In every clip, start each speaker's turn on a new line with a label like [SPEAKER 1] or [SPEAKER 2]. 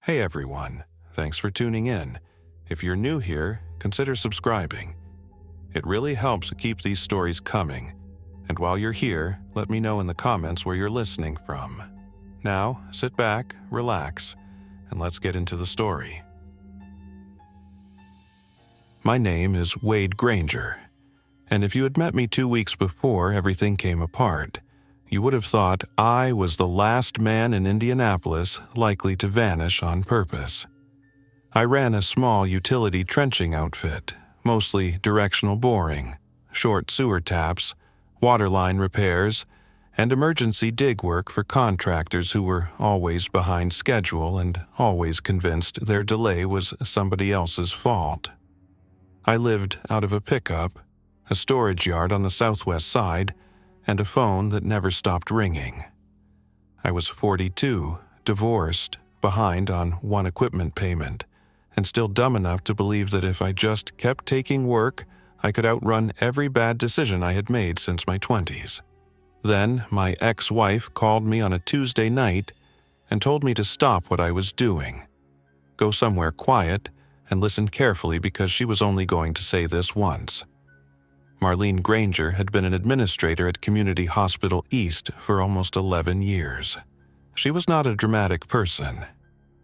[SPEAKER 1] Hey everyone, thanks for tuning in. If you're new here, consider subscribing. It really helps keep these stories coming. And while you're here, let me know in the comments where you're listening from. Now, sit back, relax, and let's get into the story. My name is Wade Granger, and if you had met me 2 weeks before everything came apart, you would have thought I was the last man in Indianapolis likely to vanish on purpose. I ran a small utility trenching outfit, mostly directional boring, short sewer taps, waterline repairs, and emergency dig work for contractors who were always behind schedule and always convinced their delay was somebody else's fault. I lived out of a pickup, a storage yard on the southwest side, and a phone that never stopped ringing. I was 42, divorced, behind on one equipment payment, and still dumb enough to believe that if I just kept taking work, I could outrun every bad decision I had made since my 20s. Then my ex-wife called me on a Tuesday night and told me to stop what I was doing, go somewhere quiet, and listen carefully because she was only going to say this once. Marlene Granger had been an administrator at Community Hospital East for almost 11 years. She was not a dramatic person.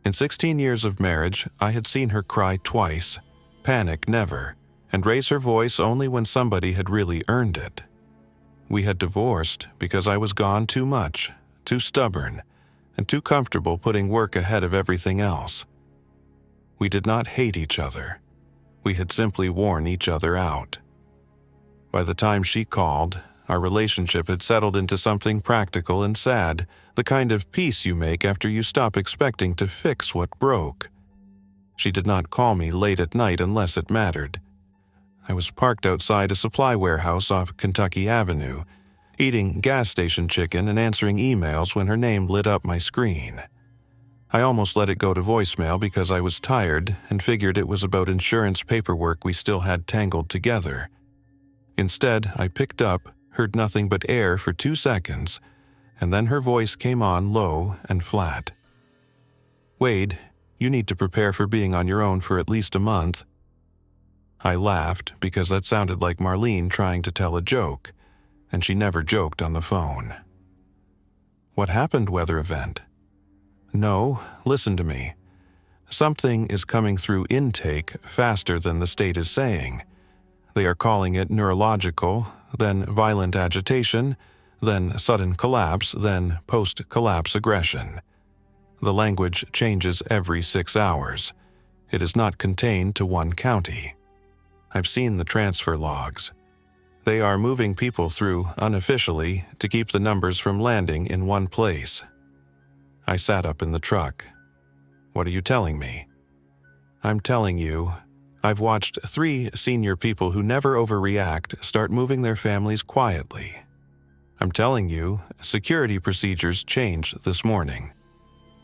[SPEAKER 1] In 16 years of marriage, I had seen her cry twice, panic never, and raise her voice only when somebody had really earned it. We had divorced because I was gone too much, too stubborn, and too comfortable putting work ahead of everything else. We did not hate each other. We had simply worn each other out. By the time she called, our relationship had settled into something practical and sad, the kind of peace you make after you stop expecting to fix what broke. She did not call me late at night unless it mattered. I was parked outside a supply warehouse off Kentucky Avenue, eating gas station chicken and answering emails when her name lit up my screen. I almost let it go to voicemail because I was tired and figured it was about insurance paperwork we still had tangled together. Instead, I picked up, heard nothing but air for 2 seconds, and then her voice came on low and flat. "Wade, you need to prepare for being on your own for at least a month." I laughed because that sounded like Marlene trying to tell a joke, and she never joked on the phone. "What happened, weather event?" "No, listen to me. Something is coming through intake faster than the state is saying. They are calling it neurological, then violent agitation, then sudden collapse, then post-collapse aggression. The language changes every 6 hours. It is not contained to one county. I've seen the transfer logs. They are moving people through unofficially to keep the numbers from landing in one place." I sat up in the truck. "What are you telling me?" "I'm telling you, I've watched 3 senior people who never overreact start moving their families quietly. I'm telling you, security procedures changed this morning.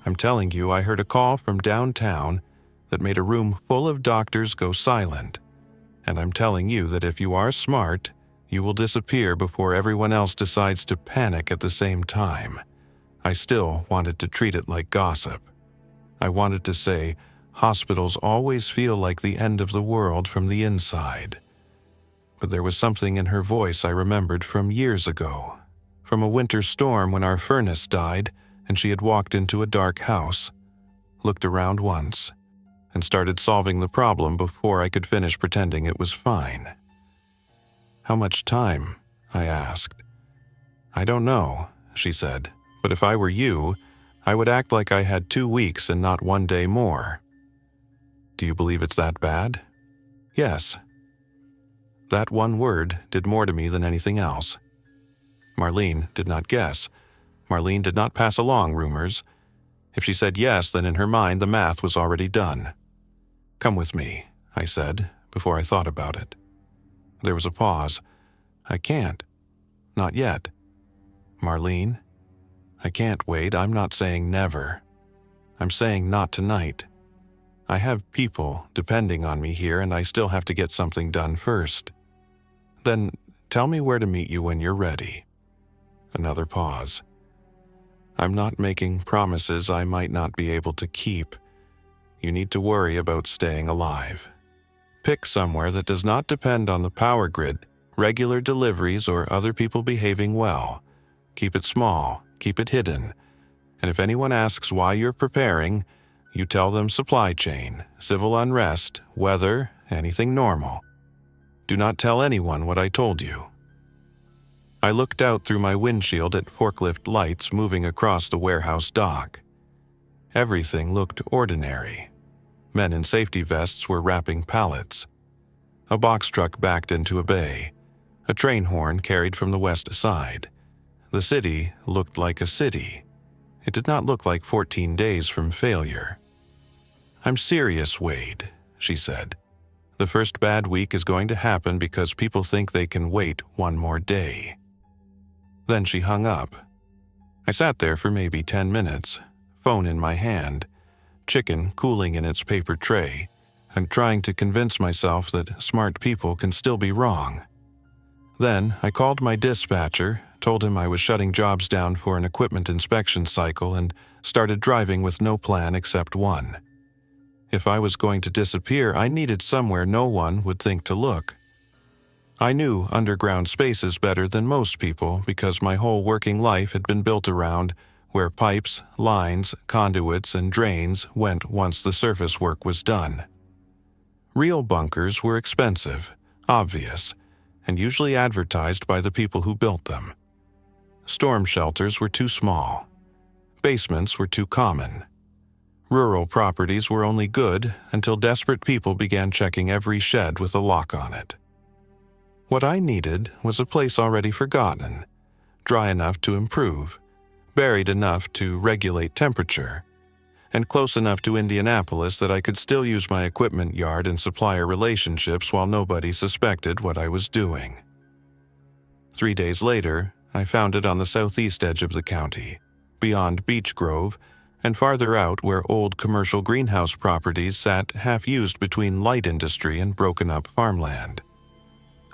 [SPEAKER 1] I'm telling you, I heard a call from downtown that made a room full of doctors go silent. And I'm telling you that if you are smart, you will disappear before everyone else decides to panic at the same time." I still wanted to treat it like gossip. I wanted to say, hospitals always feel like the end of the world from the inside. But there was something in her voice I remembered from years ago, from a winter storm when our furnace died and she had walked into a dark house, looked around once, and started solving the problem before I could finish pretending it was fine. "How much time?" I asked. "I don't know," she said, "but if I were you, I would act like I had 2 weeks and not 1 day more." "Do you believe it's that bad?" "Yes." That one word did more to me than anything else. Marlene did not guess. Marlene did not pass along rumors. If she said yes, then in her mind the math was already done. "Come with me," I said, before I thought about it. There was a pause. "I can't. Not yet." "Marlene?" "I can't, Wade. I'm not saying never. I'm saying not tonight. I have people depending on me here and I still have to get something done first." "Then tell me where to meet you when you're ready." Another pause. "I'm not making promises I might not be able to keep. you need to worry about staying alive. Pick somewhere that does not depend on the power grid, regular deliveries, or other people behaving well. Keep it small, keep it hidden, and if anyone asks why you're preparing, you tell them supply chain, civil unrest, weather, anything normal. Do not tell anyone what I told you. I looked out through my windshield at forklift lights moving across the warehouse dock. Everything looked ordinary. Men in safety vests were wrapping pallets. A box truck backed into a bay. A train horn carried from the west side. The city looked like a city. It did not look like 14 days from failure. "I'm serious, Wade," she said. "The first bad week is going to happen because people think they can wait one more day." Then she hung up. I sat there for maybe 10 minutes, phone in my hand, chicken cooling in its paper tray, and trying to convince myself that smart people can still be wrong. Then I called my dispatcher, told him I was shutting jobs down for an equipment inspection cycle, and started driving with no plan except one. If I was going to disappear, I needed somewhere no one would think to look. I knew underground spaces better than most people because my whole working life had been built around where pipes, lines, conduits, and drains went once the surface work was done. Real bunkers were expensive, obvious, and usually advertised by the people who built them. Storm shelters were too small. Basements were too common. Rural properties were only good until desperate people began checking every shed with a lock on it. What I needed was a place already forgotten, dry enough to improve, buried enough to regulate temperature, and close enough to Indianapolis that I could still use my equipment yard and supplier relationships while nobody suspected what I was doing. 3 days later, I found it on the southeast edge of the county, beyond Beech Grove, and farther out where old commercial greenhouse properties sat half-used between light industry and broken-up farmland.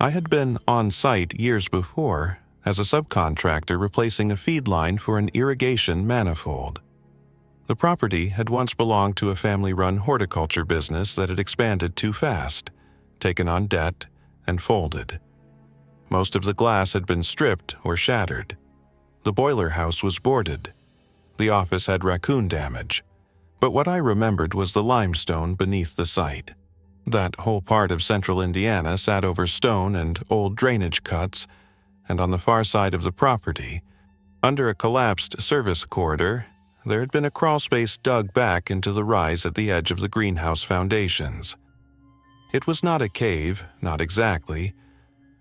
[SPEAKER 1] I had been on site years before as a subcontractor replacing a feed line for an irrigation manifold. The property had once belonged to a family-run horticulture business that had expanded too fast, taken on debt, and folded. Most of the glass had been stripped or shattered. The boiler house was boarded. The office had raccoon damage. But what I remembered was the limestone beneath the site. That whole part of central Indiana sat over stone and old drainage cuts, and on the far side of the property, under a collapsed service corridor, there had been a crawlspace dug back into the rise at the edge of the greenhouse foundations. It was not a cave, not exactly,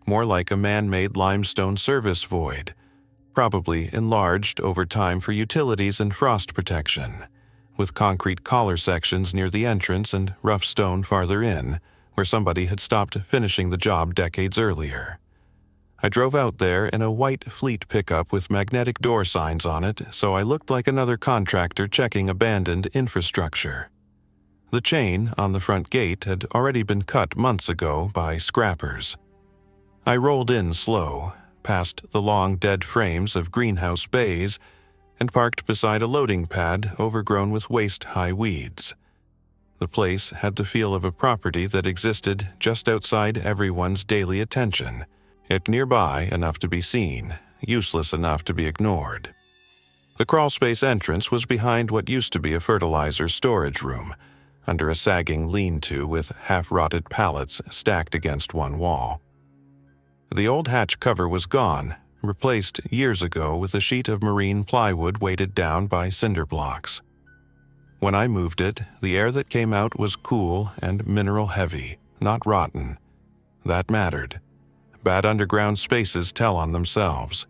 [SPEAKER 1] more like a man-made limestone service void, probably enlarged over time for utilities and frost protection, with concrete collar sections near the entrance and rough stone farther in, where somebody had stopped finishing the job decades earlier. I drove out there in a white fleet pickup with magnetic door signs on it, so I looked like another contractor checking abandoned infrastructure. The chain on the front gate had already been cut months ago by scrappers. I rolled in slow, past the long dead frames of greenhouse bays, and parked beside a loading pad overgrown with waist-high weeds. The place had the feel of a property that existed just outside everyone's daily attention, yet nearby enough to be seen, useless enough to be ignored. The crawlspace entrance was behind what used to be a fertilizer storage room, under a sagging lean-to with half-rotted pallets stacked against one wall. The old hatch cover was gone, replaced years ago with a sheet of marine plywood weighted down by cinder blocks. When I moved it, the air that came out was cool and mineral-heavy, not rotten. That mattered. Bad underground spaces tell on themselves.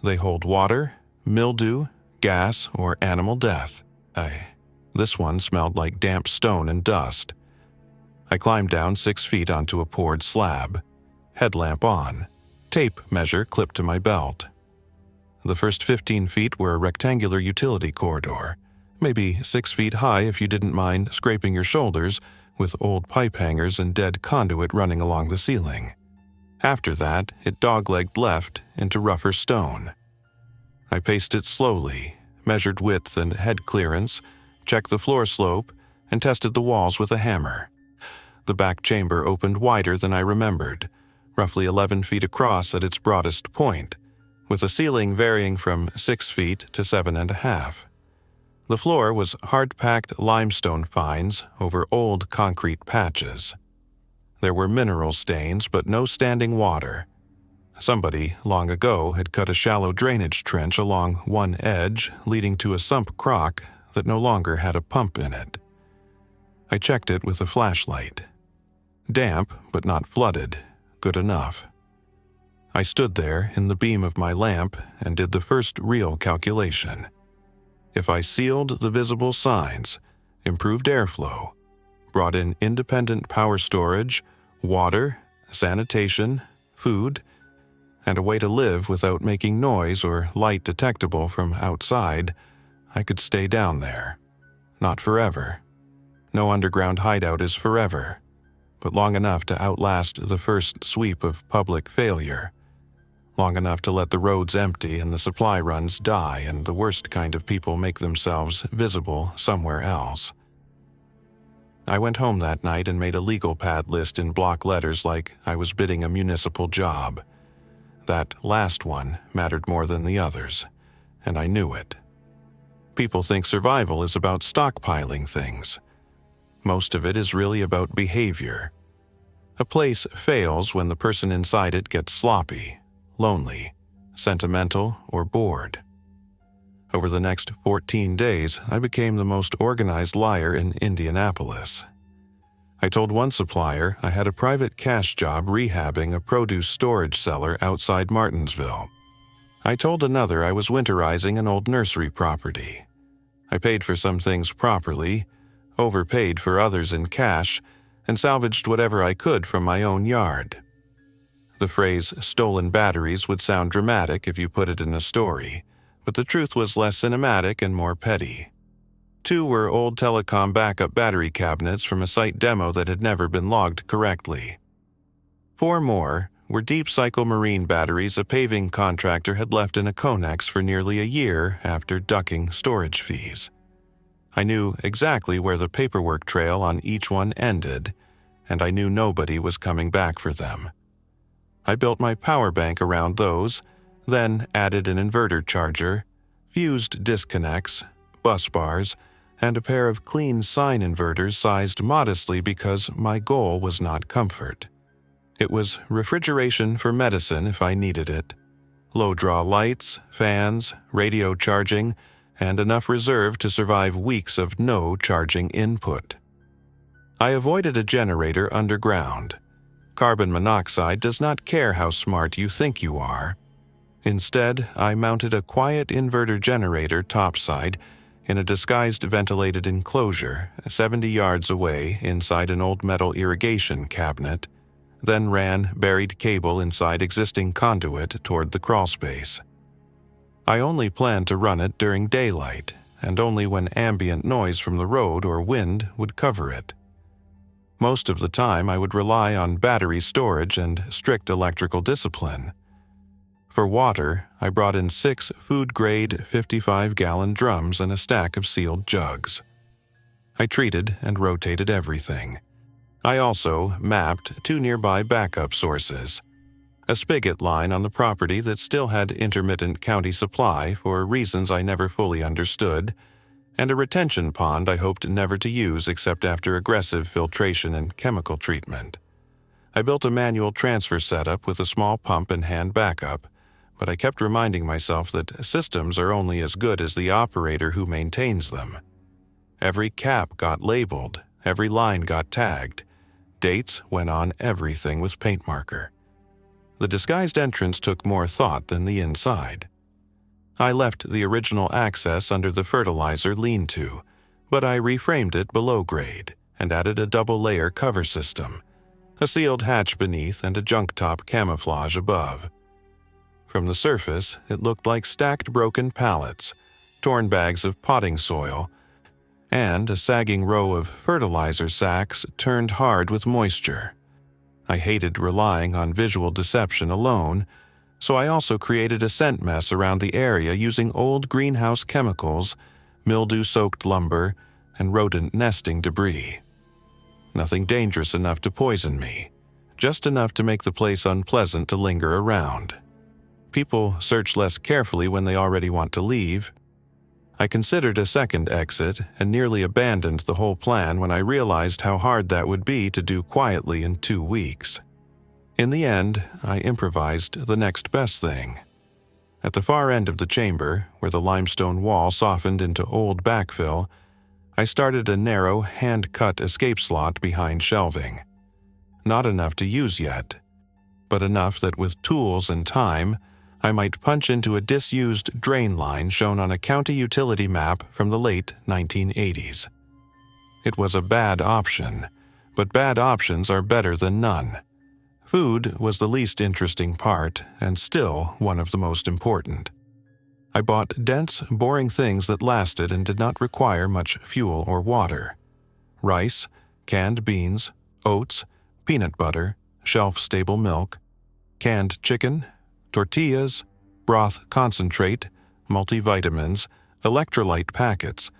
[SPEAKER 1] They hold water, mildew, gas, or animal death. This one smelled like damp stone and dust. I climbed down 6 feet onto a poured slab. Headlamp on. Tape measure clipped to my belt. The first 15 feet were a rectangular utility corridor, maybe 6 feet high if you didn't mind scraping your shoulders, with old pipe hangers and dead conduit running along the ceiling. After that, it dog-legged left into rougher stone. I paced it slowly, measured width and head clearance, checked the floor slope, and tested the walls with a hammer. The back chamber opened wider than I remembered, roughly 11 feet across at its broadest point, with a ceiling varying from 6 feet to 7.5. The floor was hard-packed limestone fines over old concrete patches. There were mineral stains, but no standing water. Somebody, long ago, had cut a shallow drainage trench along one edge, leading to a sump crock that no longer had a pump in it. I checked it with a flashlight. Damp, but not flooded. Good enough. I stood there in the beam of my lamp and did the first real calculation. If I sealed the visible signs, improved airflow, brought in independent power storage, water, sanitation, food, and a way to live without making noise or light detectable from outside, I could stay down there. Not forever. No underground hideout is forever, but long enough to outlast the first sweep of public failure. Long enough to let the roads empty and the supply runs die and the worst kind of people make themselves visible somewhere else. I went home that night and made a legal pad list in block letters like I was bidding a municipal job. That last one mattered more than the others, and I knew it. People think survival is about stockpiling things. Most of it is really about behavior. A place fails when the person inside it gets sloppy, lonely, sentimental, or bored. Over the next 14 days, I became the most organized liar in Indianapolis. I told one supplier I had a private cash job rehabbing a produce storage cellar outside Martinsville. I told another I was winterizing an old nursery property. I paid for some things properly, overpaid for others in cash, and salvaged whatever I could from my own yard. The phrase "stolen batteries" would sound dramatic if you put it in a story, but the truth was less cinematic and more petty. 2 were old telecom backup battery cabinets from a site demo that had never been logged correctly. 4 more were deep cycle marine batteries a paving contractor had left in a Connex for nearly a year after ducking storage fees. I knew exactly where the paperwork trail on each one ended, and I knew nobody was coming back for them. I built my power bank around those, then added an inverter charger, fused disconnects, bus bars, and a pair of clean sine inverters sized modestly because my goal was not comfort. It was refrigeration for medicine if I needed it, low-draw lights, fans, radio charging, and enough reserve to survive weeks of no charging input. I avoided a generator underground. Carbon monoxide does not care how smart you think you are. Instead, I mounted a quiet inverter generator topside in a disguised ventilated enclosure 70 yards away inside an old metal irrigation cabinet, then ran buried cable inside existing conduit toward the crawlspace. I only planned to run it during daylight, and only when ambient noise from the road or wind would cover it. Most of the time, I would rely on battery storage and strict electrical discipline. For water, I brought in 6 food-grade 55-gallon drums and a stack of sealed jugs. I treated and rotated everything. I also mapped 2 nearby backup sources: a spigot line on the property that still had intermittent county supply for reasons I never fully understood, and a retention pond I hoped never to use except after aggressive filtration and chemical treatment. I built a manual transfer setup with a small pump and hand backup, but I kept reminding myself that systems are only as good as the operator who maintains them. Every cap got labeled, every line got tagged. Dates went on everything with paint marker. The disguised entrance took more thought than the inside. I left the original access under the fertilizer lean-to, but I reframed it below grade and added a double-layer cover system, a sealed hatch beneath and a junk-top camouflage above. From the surface, it looked like stacked broken pallets, torn bags of potting soil, and a sagging row of fertilizer sacks turned hard with moisture. I hated relying on visual deception alone, so I also created a scent mess around the area using old greenhouse chemicals, mildew-soaked lumber, and rodent nesting debris. Nothing dangerous enough to poison me, just enough to make the place unpleasant to linger around. People search less carefully when they already want to leave. I considered a second exit and nearly abandoned the whole plan when I realized how hard that would be to do quietly in 2 weeks. In the end, I improvised the next best thing. At the far end of the chamber, where the limestone wall softened into old backfill, I started a narrow, hand-cut escape slot behind shelving. Not enough to use yet, but enough that with tools and time, I might punch into a disused drain line shown on a county utility map from the late 1980s. It was a bad option, but bad options are better than none. Food was the least interesting part, and still one of the most important. I bought dense, boring things that lasted and did not require much fuel or water. Rice, canned beans, oats, peanut butter, shelf-stable milk, canned chicken, tortillas, broth concentrate, multivitamins, electrolyte packets,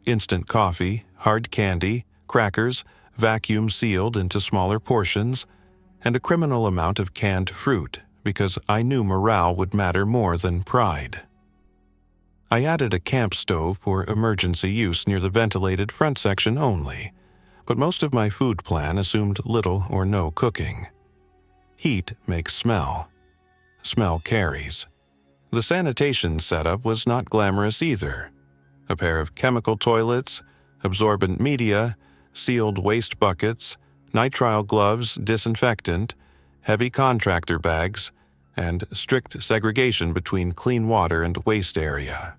[SPEAKER 1] instant coffee, hard candy, crackers, vacuum sealed into smaller portions, and a criminal amount of canned fruit because I knew morale would matter more than pride. I added a camp stove for emergency use near the ventilated front section only, but most of my food plan assumed little or no cooking. Heat makes smell. Smell carries. The sanitation setup was not glamorous either. A pair of chemical toilets, absorbent media, sealed waste buckets, nitrile gloves, disinfectant, heavy contractor bags, and strict segregation between clean water and waste area.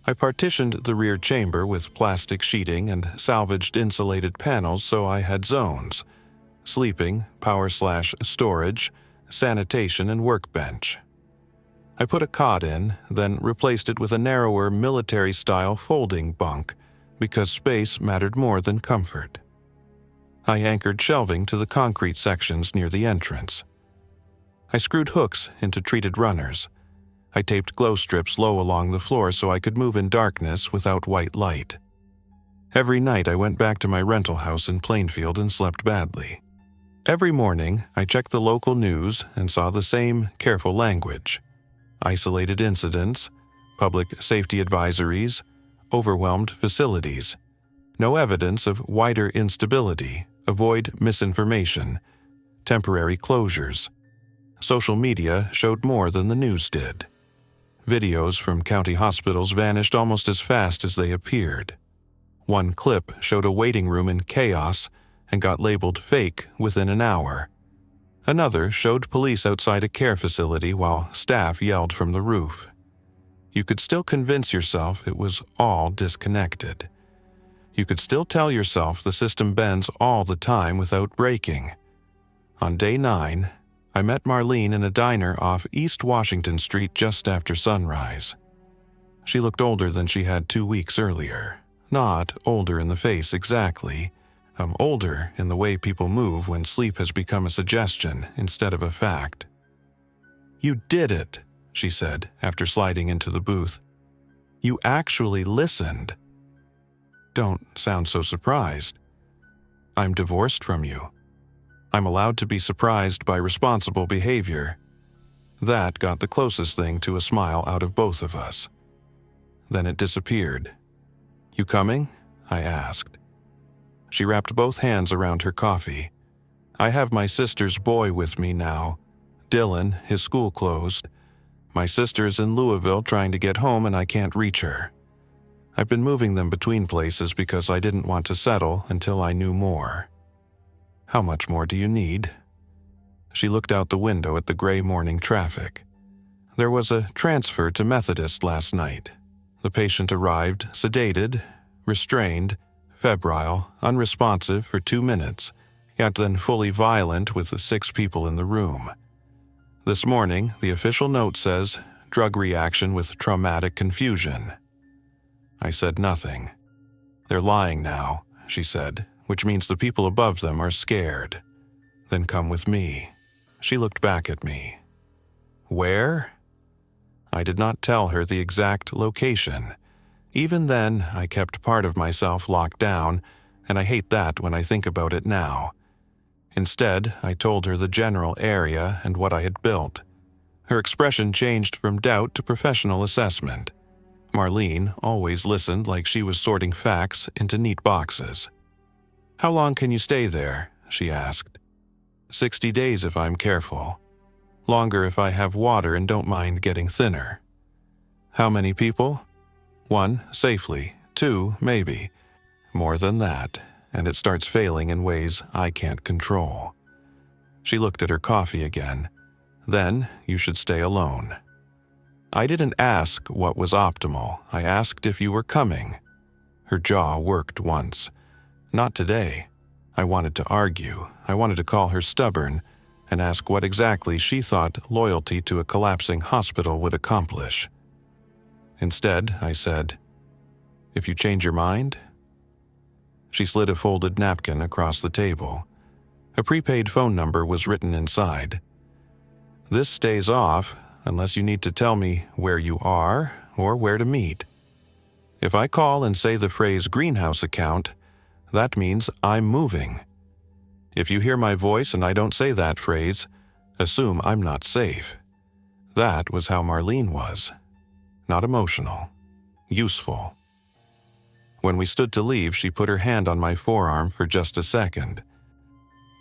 [SPEAKER 1] I partitioned the rear chamber with plastic sheeting and salvaged insulated panels so I had zones: sleeping, power/storage, sanitation, and workbench. I put a cot in, then replaced it with a narrower military-style folding bunk because space mattered more than comfort. I anchored shelving to the concrete sections near the entrance. I screwed hooks into treated runners. I taped glow strips low along the floor so I could move in darkness without white light. Every night I went back to my rental house in Plainfield and slept badly. Every morning I checked the local news and saw the same careful language: isolated incidents, public safety advisories, overwhelmed facilities, no evidence of wider instability, avoid misinformation, temporary closures. Social media showed more than the news did. Videos from county hospitals vanished almost as fast as they appeared. One clip showed a waiting room in chaos and got labeled fake within an hour. Another showed police outside a care facility while staff yelled from the roof. You could still convince yourself it was all disconnected. You could still tell yourself the system bends all the time without breaking. On day 9, I met Marlene in a diner off East Washington Street just after sunrise. She looked older than she had 2 weeks earlier. Not older in the face exactly. Older in the way people move when sleep has become a suggestion instead of a fact. "You did it," she said after sliding into the booth. "You actually listened." "Don't sound so surprised. I'm divorced from you. I'm allowed to be surprised by responsible behavior." That got the closest thing to a smile out of both of us. Then it disappeared. "You coming?" I asked. She wrapped both hands around her coffee. "I have my sister's boy with me now. Dylan, his school closed. My sister's in Louisville trying to get home and I can't reach her. I've been moving them between places because I didn't want to settle until I knew more." "How much more do you need?" She looked out the window at the gray morning traffic. "There was a transfer to Methodist last night. The patient arrived sedated, restrained, febrile, unresponsive for 2 minutes, yet then fully violent with the 6 people in the room. This morning, the official note says, drug reaction with traumatic confusion." I said nothing. "They're lying now," she said, "which means the people above them are scared. Then come with me." She looked back at me. "Where?" I did not tell her the exact location. Even then, I kept part of myself locked down, and I hate that when I think about it now. Instead, I told her the general area and what I had built. Her expression changed from doubt to professional assessment. Marlene always listened like she was sorting facts into neat boxes. "How long can you stay there?" she asked. 60 days if I'm careful. Longer if I have water and don't mind getting thinner." "How many people?" "1, safely. 2, maybe. More than that, and it starts failing in ways I can't control." She looked at her coffee again. "Then you should stay alone." "I didn't ask what was optimal. I asked if you were coming." Her jaw worked once. "Not today." I wanted to argue. I wanted to call her stubborn and ask what exactly she thought loyalty to a collapsing hospital would accomplish. Instead, I said, "If you change your mind?" She slid a folded napkin across the table. A prepaid phone number was written inside. "This stays off unless you need to tell me where you are or where to meet. If I call and say the phrase greenhouse account, that means I'm moving. If you hear my voice and I don't say that phrase, assume I'm not safe." That was how Marlene was. Not emotional. Useful. When we stood to leave, she put her hand on my forearm for just a second.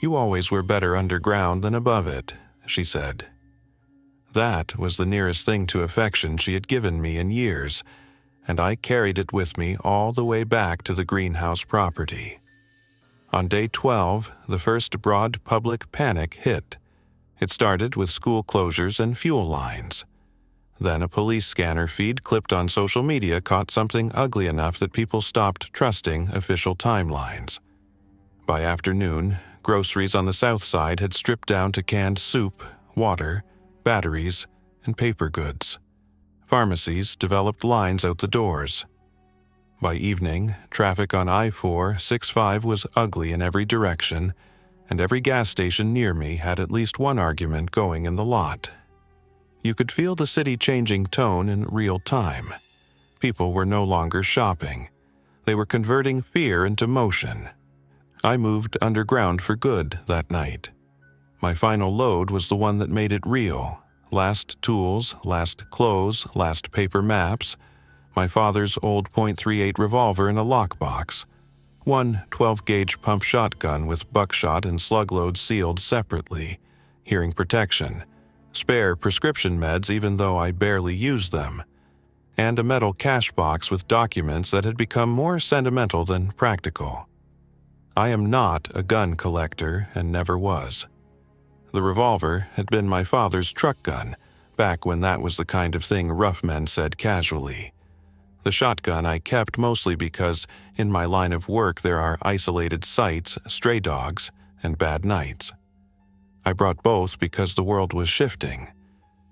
[SPEAKER 1] "You always were better underground than above it," she said. That was the nearest thing to affection she had given me in years, and I carried it with me all the way back to the greenhouse property. On day 12, the first broad public panic hit. It started with school closures and fuel lines. Then a police scanner feed clipped on social media caught something ugly enough that people stopped trusting official timelines. By afternoon, groceries on the south side had stripped down to canned soup, water, batteries, and paper goods. Pharmacies developed lines out the doors. By evening, traffic on I-465 was ugly in every direction, and every gas station near me had at least one argument going in the lot. You could feel the city changing tone in real time. People were no longer shopping. They were converting fear into motion. I moved underground for good that night. My final load was the one that made it real. Last tools, last clothes, last paper maps, my father's old .38 revolver in a lockbox, one 12-gauge pump shotgun with buckshot and slug loads sealed separately, hearing protection, spare prescription meds even though I barely used them, and a metal cash box with documents that had become more sentimental than practical. I am not a gun collector and never was. The revolver had been my father's truck gun, back when that was the kind of thing rough men said casually. The shotgun I kept mostly because, in my line of work, there are isolated sites, stray dogs, and bad nights. I brought both because the world was shifting,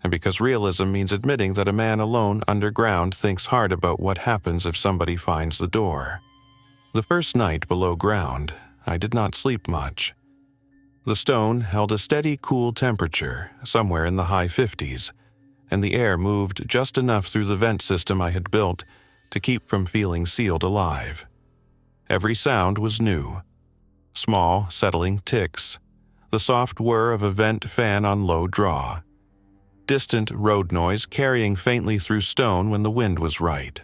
[SPEAKER 1] and because realism means admitting that a man alone underground thinks hard about what happens if somebody finds the door. The first night below ground, I did not sleep much. The stone held a steady, cool temperature, somewhere in the high 50s, and the air moved just enough through the vent system I had built to keep from feeling sealed alive. Every sound was new. Small, settling ticks, the soft whir of a vent fan on low draw, distant road noise carrying faintly through stone when the wind was right.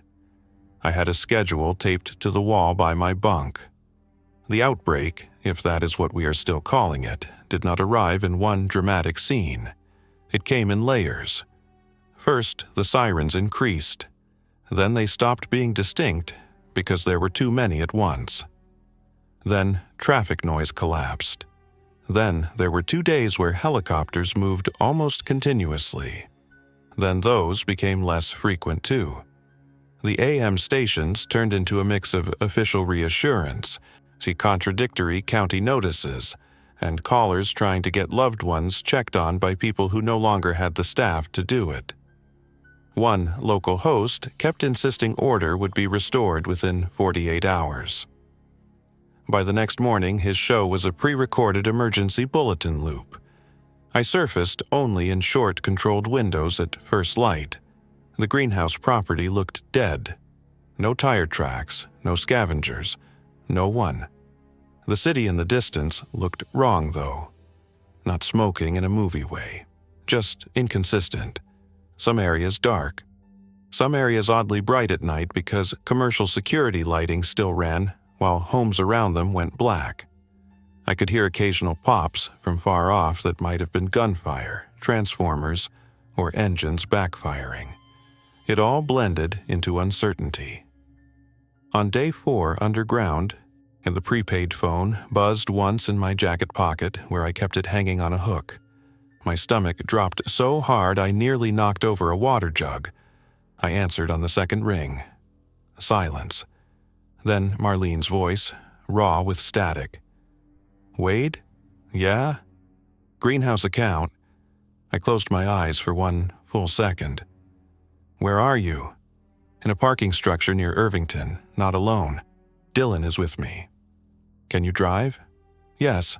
[SPEAKER 1] I had a schedule taped to the wall by my bunk. The outbreak, if that is what we are still calling it, did not arrive in one dramatic scene. It came in layers. First, the sirens increased. Then they stopped being distinct because there were too many at once. Then traffic noise collapsed. Then there were 2 days where helicopters moved almost continuously. Then those became less frequent too. The AM stations turned into a mix of official reassurance, see contradictory county notices, and callers trying to get loved ones checked on by people who no longer had the staff to do it. One local host kept insisting order would be restored within 48 hours. By the next morning, his show was a pre-recorded emergency bulletin loop. I surfaced only in short, controlled windows at first light. The greenhouse property looked dead. No tire tracks, no scavengers, no one. The city in the distance looked wrong, though. Not smoking in a movie way, just inconsistent. Some areas dark. Some areas oddly bright at night because commercial security lighting still ran while homes around them went black. I could hear occasional pops from far off that might have been gunfire, transformers, or engines backfiring. It all blended into uncertainty. On day 4 underground, and the prepaid phone buzzed once in my jacket pocket where I kept it hanging on a hook. My stomach dropped so hard I nearly knocked over a water jug. I answered on the second ring. Silence. Then Marlene's voice, raw with static. "Wade? Yeah? Greenhouse account." I closed my eyes for one full second. "Where are you?" "In a parking structure near Irvington, not alone. Dylan is with me." "Can you drive?" "Yes."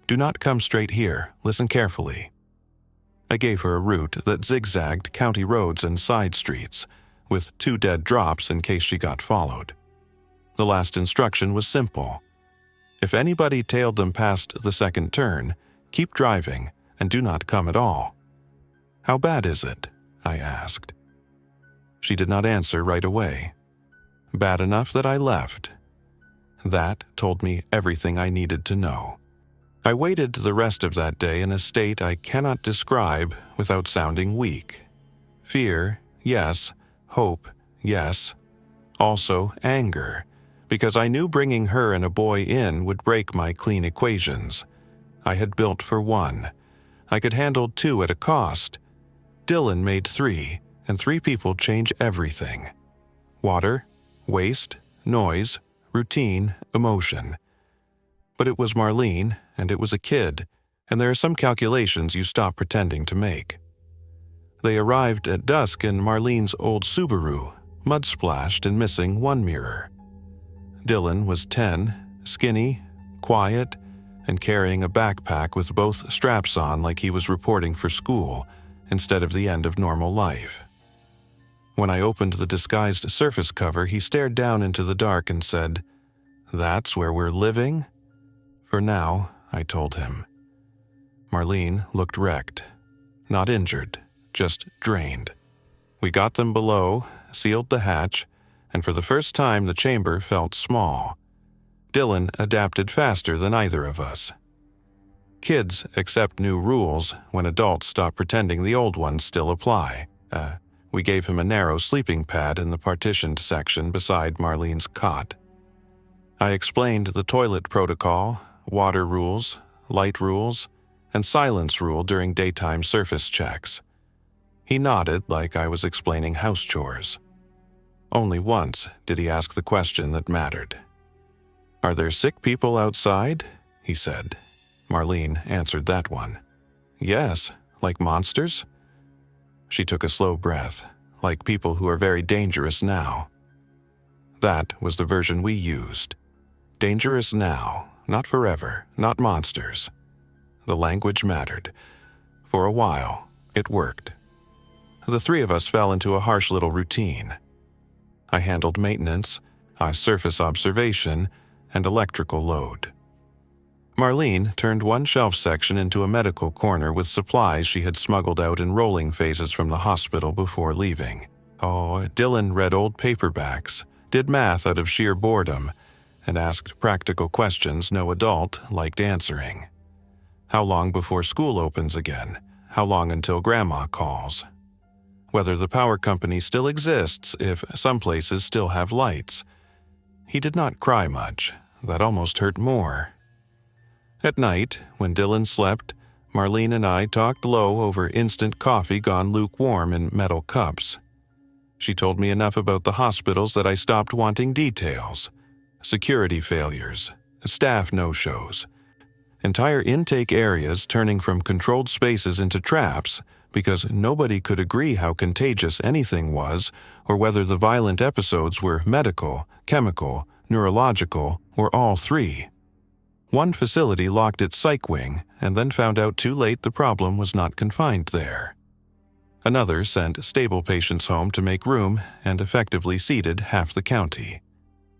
[SPEAKER 1] "Do not come straight here. Listen carefully." I gave her a route that zigzagged county roads and side streets, with 2 dead drops in case she got followed. The last instruction was simple. If anybody tailed them past the second turn, keep driving and do not come at all. "How bad is it?" I asked. She did not answer right away. Bad enough that I left. That told me everything I needed to know. I waited the rest of that day in a state I cannot describe without sounding weak. Fear, yes. Hope, yes. Also anger, because I knew bringing her and a boy in would break my clean equations. I had built for 1. I could handle 2 at a cost. Dylan made 3, and 3 people change everything. Water, waste, noise, routine, emotion. But it was Marlene, and it was a kid, and there are some calculations you stop pretending to make. They arrived at dusk in Marlene's old Subaru, mud-splashed and missing 1 mirror. Dylan was 10, skinny, quiet, and carrying a backpack with both straps on like he was reporting for school instead of the end of normal life. When I opened the disguised surface cover, he stared down into the dark and said, "That's where we're living?" "For now," I told him. Marlene looked wrecked. Not injured, just drained. We got them below, sealed the hatch, and for the first time the chamber felt small. Dylan adapted faster than either of us. Kids accept new rules when adults stop pretending the old ones still apply. We gave him a narrow sleeping pad in the partitioned section beside Marlene's cot. I explained the toilet protocol, water rules, light rules, and silence rule during daytime surface checks. He nodded like I was explaining house chores. Only once did he ask the question that mattered. "Are there sick people outside?" he said. Marlene answered that one. "Yes, like monsters?" She took a slow breath, like people who are very dangerous now. That was the version we used. Dangerous now, not forever, not monsters. The language mattered. For a while, it worked. The 3 of us fell into a harsh little routine. I handled maintenance, surface observation, and electrical load. Marlene turned one shelf section into a medical corner with supplies she had smuggled out in rolling phases from the hospital before leaving. Dylan read old paperbacks, did math out of sheer boredom, and asked practical questions no adult liked answering. How long before school opens again? How long until Grandma calls? Whether the power company still exists if some places still have lights. He did not cry much. That almost hurt more. At night, when Dylan slept, Marlene and I talked low over instant coffee gone lukewarm in metal cups. She told me enough about the hospitals that I stopped wanting details. Security failures, staff no-shows, entire intake areas turning from controlled spaces into traps because nobody could agree how contagious anything was or whether the violent episodes were medical, chemical, neurological, or all 3. One facility locked its psych wing and then found out too late the problem was not confined there. Another sent stable patients home to make room and effectively seeded half the county.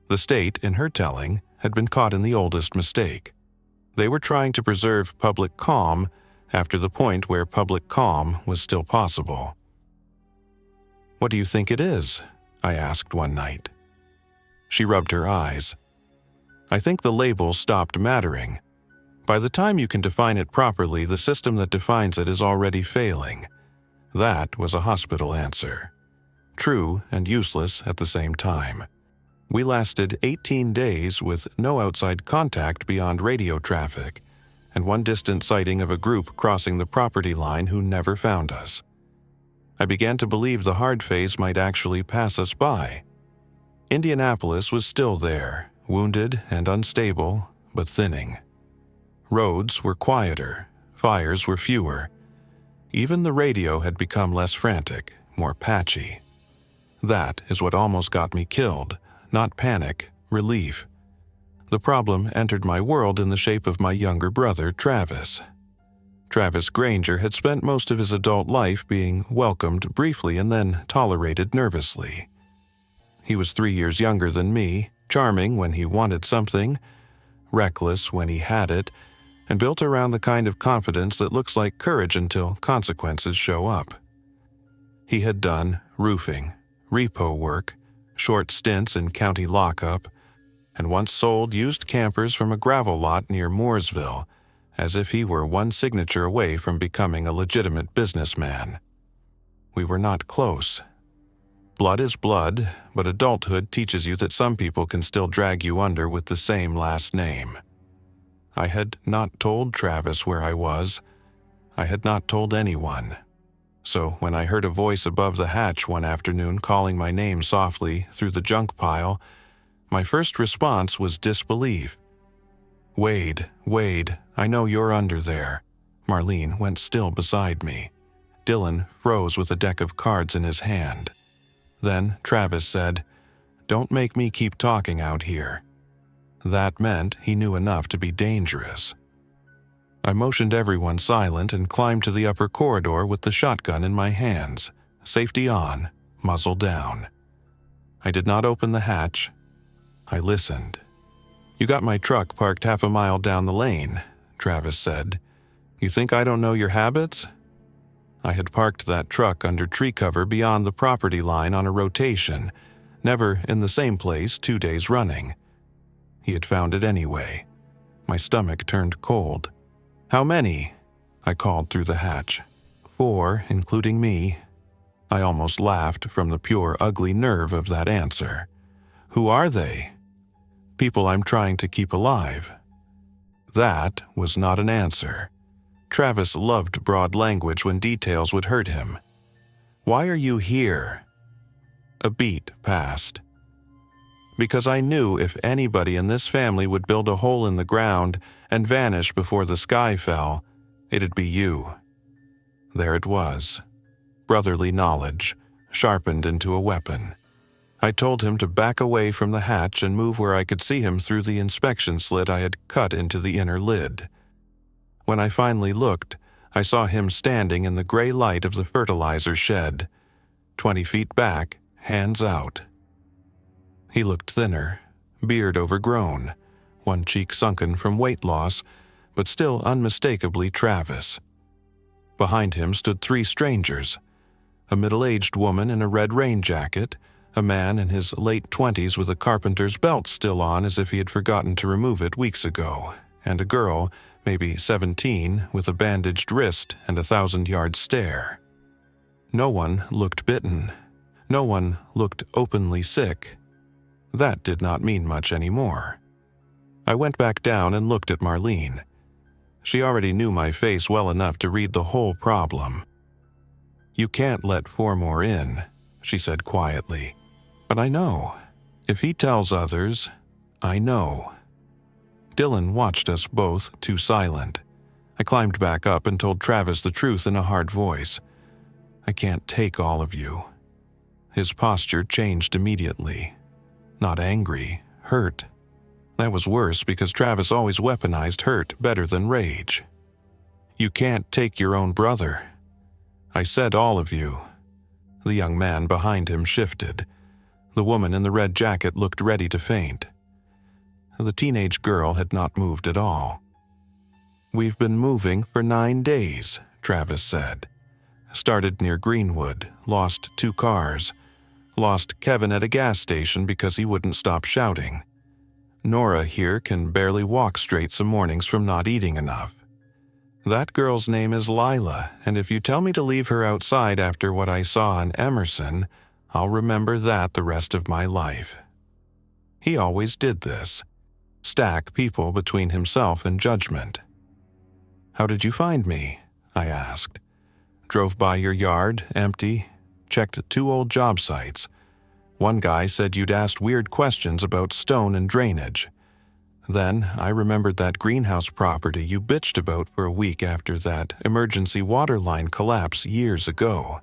[SPEAKER 1] The state, in her telling, had been caught in the oldest mistake. They were trying to preserve public calm after the point where public calm was still possible. "What do you think it is?" I asked one night. She rubbed her eyes. "I think the label stopped mattering. By the time you can define it properly, the system that defines it is already failing." That was a hospital answer. True and useless at the same time. We lasted 18 days with no outside contact beyond radio traffic, and one distant sighting of a group crossing the property line who never found us. I began to believe the hard phase might actually pass us by. Indianapolis was still there, wounded and unstable, but thinning. Roads were quieter, fires were fewer. Even the radio had become less frantic, more patchy. That is what almost got me killed, not panic, relief. The problem entered my world in the shape of my younger brother, Travis. Travis Granger had spent most of his adult life being welcomed briefly and then tolerated nervously. He was 3 years younger than me, charming when he wanted something, reckless when he had it, and built around the kind of confidence that looks like courage until consequences show up. He had done roofing, repo work, short stints in county lockup, and once sold used campers from a gravel lot near Mooresville, as if he were one signature away from becoming a legitimate businessman. We were not close. Blood is blood, but adulthood teaches you that some people can still drag you under with the same last name. I had not told Travis where I was. I had not told anyone. So when I heard a voice above the hatch one afternoon calling my name softly through the junk pile, my first response was disbelief. "Wade, Wade, I know you're under there." Marlene went still beside me. Dylan froze with a deck of cards in his hand. Then Travis said, "Don't make me keep talking out here." That meant he knew enough to be dangerous. I motioned everyone silent and climbed to the upper corridor with the shotgun in my hands, safety on, muzzle down. I did not open the hatch. I listened. "You got my truck parked half a mile down the lane," Travis said. "You think I don't know your habits?" I had parked that truck under tree cover beyond the property line on a rotation, never in the same place 2 days running. He had found it anyway. My stomach turned cold. "How many?" I called through the hatch. "4, including me." I almost laughed from the pure ugly nerve of that answer. "Who are they?" "People I'm trying to keep alive." That was not an answer. Travis loved broad language when details would hurt him. "Why are you here?" A beat passed. "Because I knew if anybody in this family would build a hole in the ground and vanish before the sky fell, it'd be you." There it was. Brotherly knowledge, sharpened into a weapon. I told him to back away from the hatch and move where I could see him through the inspection slit I had cut into the inner lid. When I finally looked, I saw him standing in the gray light of the fertilizer shed, 20 feet back, hands out. He looked thinner, beard overgrown, one cheek sunken from weight loss, but still unmistakably Travis. Behind him stood 3 strangers, a middle-aged woman in a red rain jacket, a man in his late 20s with a carpenter's belt still on as if he had forgotten to remove it weeks ago, and a girl, maybe 17, with a bandaged wrist and a 1,000-yard stare. No one looked bitten. No one looked openly sick. That did not mean much anymore. I went back down and looked at Marlene. She already knew my face well enough to read the whole problem. "You can't let 4 more in," she said quietly. "But I know. If he tells others, I know." Dylan watched us both, too silent. I climbed back up and told Travis the truth in a hard voice. "I can't take all of you." His posture changed immediately. Not angry, hurt. That was worse because Travis always weaponized hurt better than rage. "You can't take your own brother." I said all of you." The young man behind him shifted. The woman in the red jacket looked ready to faint. The teenage girl had not moved at all. "We've been moving for 9 days," Travis said. "Started near Greenwood, lost 2 cars, lost Kevin at a gas station because he wouldn't stop shouting. Nora here can barely walk straight some mornings from not eating enough. That girl's name is Lila, and if you tell me to leave her outside after what I saw in Emerson, I'll remember that the rest of my life." He always did this, stack people between himself and judgment. "How did you find me?" I asked. "Drove by your yard, empty, checked 2 old job sites. One guy said you'd asked weird questions about stone and drainage. Then I remembered that greenhouse property you bitched about for a week after that emergency water line collapse years ago.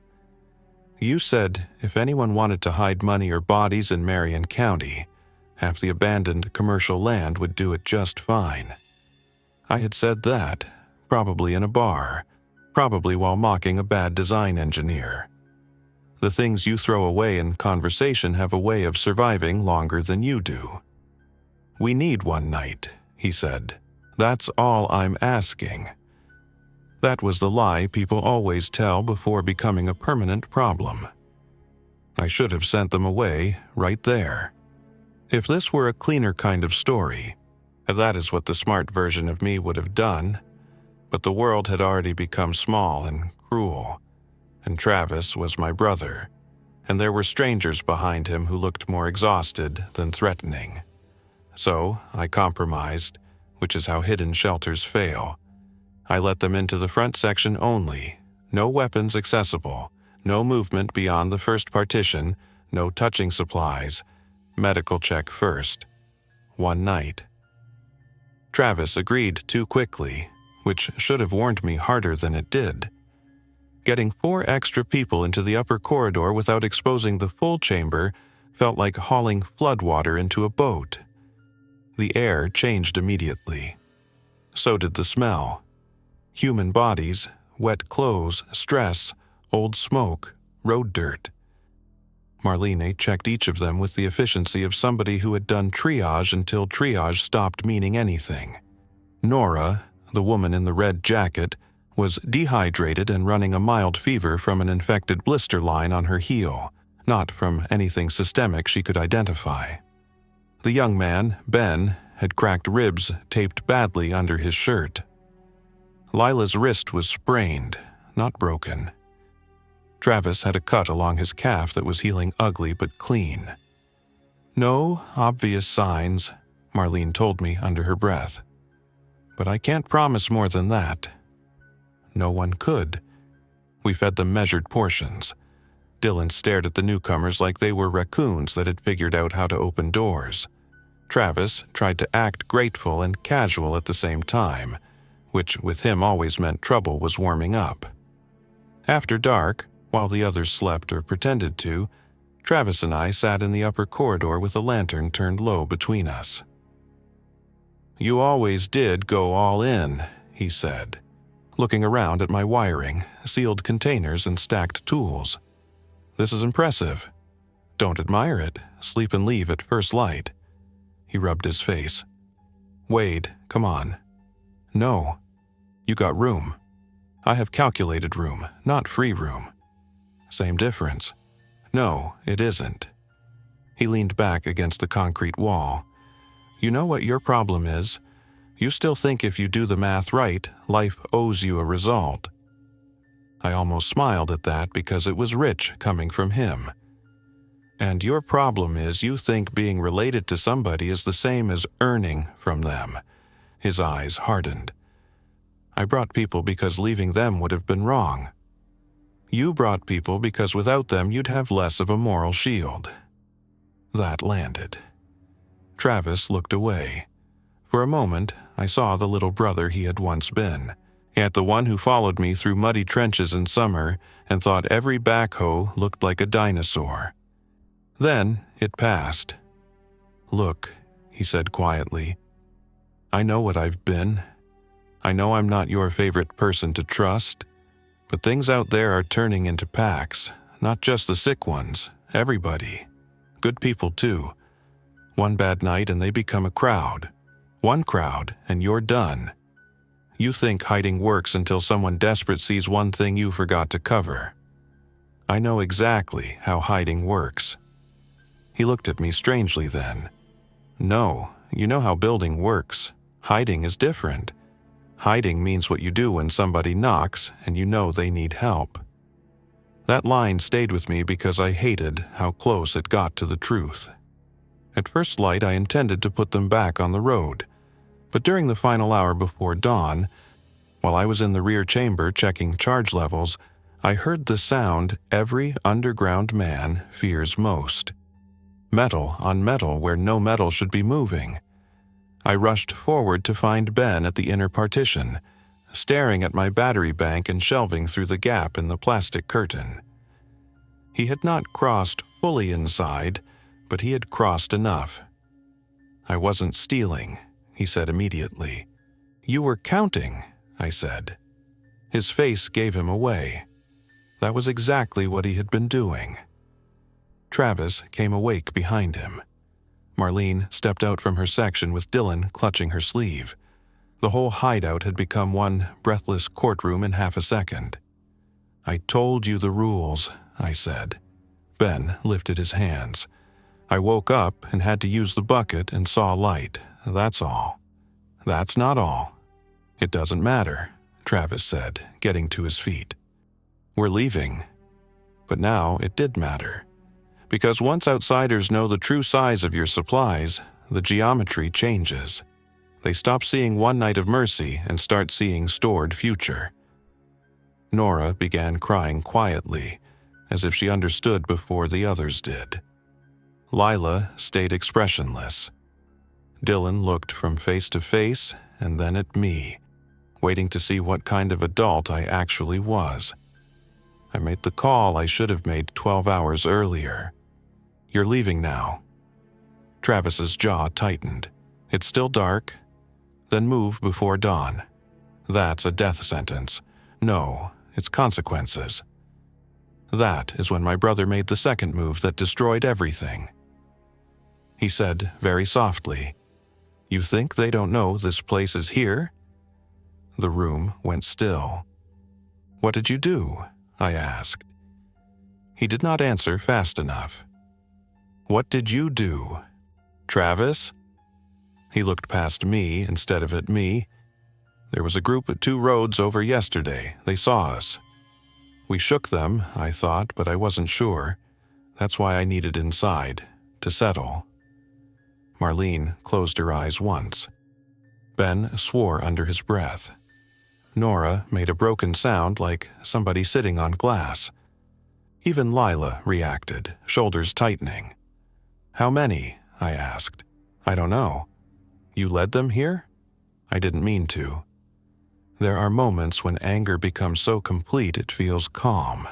[SPEAKER 1] You said if anyone wanted to hide money or bodies in Marion County, half the abandoned commercial land would do it just fine." I had said that, probably in a bar, probably while mocking a bad design engineer. The things you throw away in conversation have a way of surviving longer than you do. "We need one night," he said. "That's all I'm asking." That was the lie people always tell before becoming a permanent problem. I should have sent them away right there. If this were a cleaner kind of story, that is what the smart version of me would have done, but the world had already become small and cruel, and Travis was my brother, and there were strangers behind him who looked more exhausted than threatening. So I compromised, which is how hidden shelters fail. I let them into the front section only, no weapons accessible, no movement beyond the first partition, no touching supplies, medical check first. 1 night. Travis agreed too quickly, which should have warned me harder than it did. Getting 4 extra people into the upper corridor without exposing the full chamber felt like hauling floodwater into a boat. The air changed immediately. So did the smell. Human bodies, wet clothes, stress, old smoke, road dirt. Marlene checked each of them with the efficiency of somebody who had done triage until triage stopped meaning anything. Nora, the woman in the red jacket, was dehydrated and running a mild fever from an infected blister line on her heel, not from anything systemic she could identify. The young man, Ben, had cracked ribs taped badly under his shirt. Lila's wrist was sprained, not broken. Travis had a cut along his calf that was healing ugly but clean. "No obvious signs," Marlene told me under her breath. "But I can't promise more than that." No one could. We fed them measured portions. Dylan stared at the newcomers like they were raccoons that had figured out how to open doors. Travis tried to act grateful and casual at the same time, which with him always meant trouble was warming up. After dark, while the others slept or pretended to, Travis and I sat in the upper corridor with a lantern turned low between us. "You always did go all in," he said, looking around at my wiring, sealed containers, and stacked tools. "This is impressive. Don't admire it. Sleep and leave at first light." He rubbed his face. "Wade, come on." "No. You got room. I have calculated room, not free room." "Same difference." "No, it isn't." He leaned back against the concrete wall. "You know what your problem is? You still think if you do the math right, life owes you a result." I almost smiled at that because it was rich coming from him. "And your problem is you think being related to somebody is the same as earning from them." His eyes hardened. "I brought people because leaving them would have been wrong. You brought people because without them you'd have less of a moral shield." That landed. Travis looked away. For a moment, I saw the little brother he had once been, yet the one who followed me through muddy trenches in summer and thought every backhoe looked like a dinosaur. Then it passed. "Look," he said quietly, "I know what I've been. I know I'm not your favorite person to trust, But things out there are turning into packs, not just the sick ones, everybody. Good people too. One bad night and they become a crowd. One crowd and you're done. You think hiding works until someone desperate sees one thing you forgot to cover. I know exactly how hiding works. He looked at me strangely then. No, you know how building works. Hiding is different. Hiding means what you do when somebody knocks and you know they need help. That line stayed with me because I hated how close it got to the truth. At first light, I intended to put them back on the road. But during the final hour before dawn, while I was in the rear chamber checking charge levels, I heard the sound every underground man fears most. Metal on metal where no metal should be moving. I rushed forward to find Ben at the inner partition, staring at my battery bank and shelving through the gap in the plastic curtain. He had not crossed fully inside, but he had crossed enough. I wasn't stealing, he said immediately. You were counting, I said. His face gave him away. That was exactly what he had been doing. Travis came awake behind him. Marlene stepped out from her section with Dylan clutching her sleeve. The whole hideout had become one breathless courtroom in half a second. I told you the rules, I said. Ben lifted his hands. I woke up and had to use the bucket and saw light, that's all. That's not all. It doesn't matter, Travis said, getting to his feet. We're leaving. But now it did matter. Because once outsiders know the true size of your supplies, the geometry changes. They stop seeing one night of mercy and start seeing stored future. Nora began crying quietly, as if she understood before the others did. Lila stayed expressionless. Dylan looked from face to face and then at me, waiting to see what kind of adult I actually was. I made the call I should have made 12 hours earlier. You're leaving now. Travis's jaw tightened. It's still dark. Then move before dawn. That's a death sentence. No, it's consequences. That is when my brother made the second move that destroyed everything. He said very softly, You think they don't know this place is here? The room went still. What did you do? I asked. He did not answer fast enough. What did you do? Travis? He looked past me instead of at me. There was a group at 2 roads over yesterday. They saw us. We shook them, I thought, but I wasn't sure. That's why I needed inside, to settle. Marlene closed her eyes once. Ben swore under his breath. Nora made a broken sound like somebody sitting on glass. Even Lila reacted, shoulders tightening. How many? I asked. I don't know. You led them here? I didn't mean to. There are moments when anger becomes so complete it feels calm.